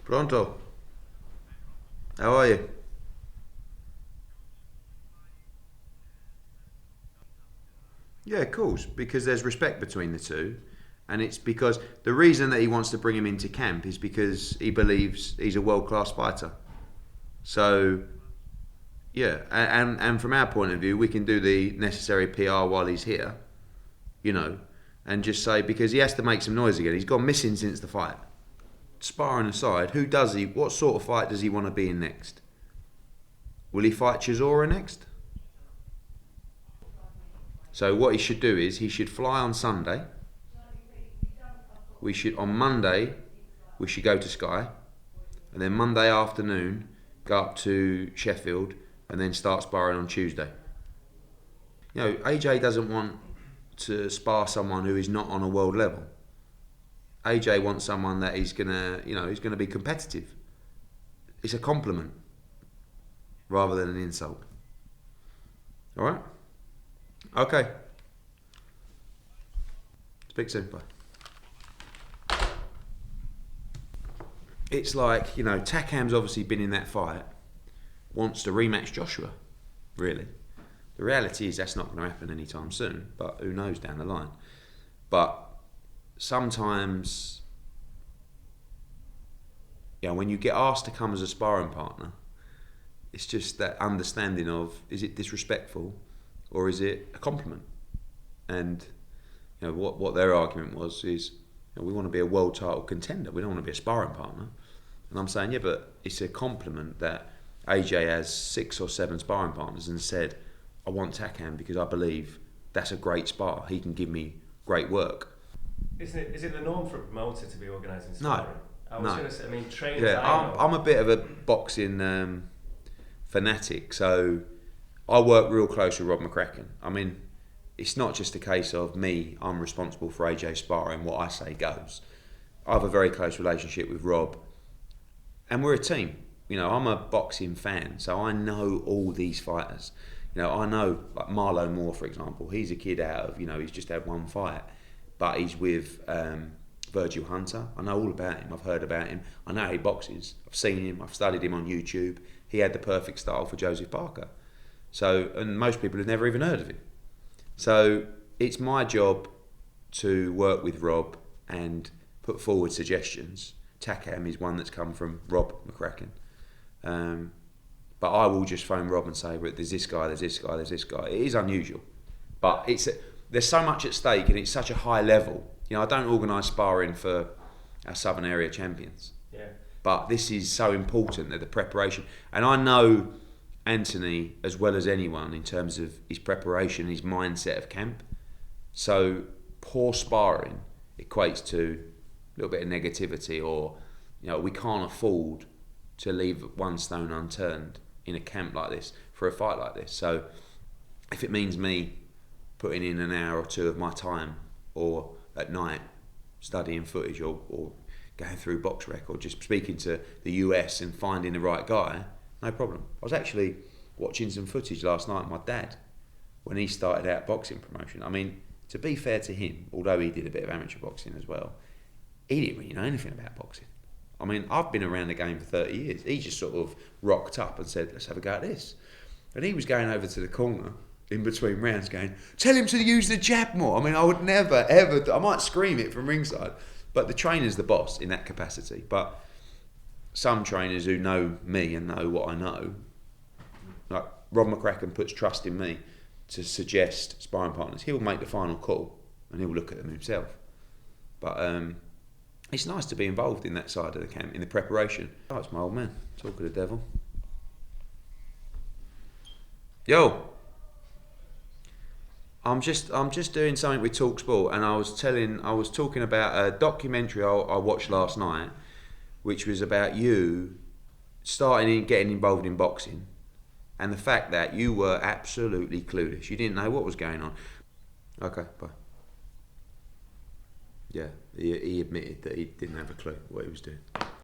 Pronto. How are you? Yeah, of course, because there's respect between the two. And it's because the reason that he wants to bring him into camp is because he believes he's a world class fighter. So, yeah, and from our point of view, we can do the necessary PR while he's here, you know, and just say, because he has to make some noise again. He's gone missing since the fight. Sparring aside, what sort of fight does he want to be in next? Will he fight Chisora next? So what he should do is he should fly on Sunday. On Monday we should go to Sky, and then Monday afternoon go up to Sheffield, and then start sparring on Tuesday. You know, AJ doesn't want to spar someone who is not on a world level. AJ wants someone that he's gonna be competitive. It's a compliment rather than an insult. All right. Okay. Speak soon. Bye. It's like, Takam's obviously been in that fight, wants to rematch Joshua, really. The reality is that's not going to happen anytime soon, but who knows down the line. But sometimes, when you get asked to come as a sparring partner, it's just that understanding of, is it disrespectful or is it a compliment? And what their argument is, we want to be a world title contender. We don't want to be a sparring partner. And I'm saying, yeah, but it's a compliment that AJ has 6 or 7 sparring partners and said, I want Takam because I believe that's a great spar. He can give me great work. Is it the norm for a promoter to be organising sparring? No. I was going to say, trainers. Yeah, I'm a bit of a boxing fanatic, so I work real close with Rob McCracken. It's not just a case of me, I'm responsible for AJ sparring, what I say goes. I have a very close relationship with Rob, and we're a team. I'm a boxing fan, so I know all these fighters. I know, like Marlo Moore, for example, he's a kid out of, he's just had one fight, but he's with Virgil Hunter. I know all about him, I've heard about him, I know how he boxes, I've seen him, I've studied him on YouTube. He had the perfect style for Joseph Parker. So, and most people have never even heard of him. So it's my job to work with Rob and put forward suggestions. Takam is one that's come from Rob McCracken. But I will just phone Rob and say, there's this guy, there's this guy, there's this guy. It is unusual. But there's so much at stake and it's such a high level. I don't organise sparring for our Southern Area champions. Yeah. But this is so important that the preparation. And I know Anthony as well as anyone in terms of his preparation, his mindset of camp. So poor sparring equates to a little bit of negativity, or we can't afford to leave one stone unturned in a camp like this for a fight like this. So if it means me putting in an hour or 2 of my time, or at night studying footage, or going through box rec, or just speaking to the US and finding the right guy, no problem. I was actually watching some footage last night with my dad when he started out boxing promotion. To be fair to him, although he did a bit of amateur boxing as well, he didn't really know anything about boxing. I've been around the game for 30 years. He just sort of rocked up and said, let's have a go at this. And he was going over to the corner in between rounds going, tell him to use the jab more. I would never, ever, I might scream it from ringside, but the trainer's the boss in that capacity. But some trainers who know me and know what I know, like Rob McCracken puts trust in me to suggest sparring partners. He'll make the final call and he'll look at them himself. But it's nice to be involved in that side of the camp, in the preparation. Oh, it's my old man, talk of the devil. Yo, I'm just doing something with talkSPORT, and I was talking about a documentary I watched last night, which was about you getting involved in boxing, and the fact that you were absolutely clueless. You didn't know what was going on. Okay, bye. Yeah, he admitted that he didn't have a clue what he was doing.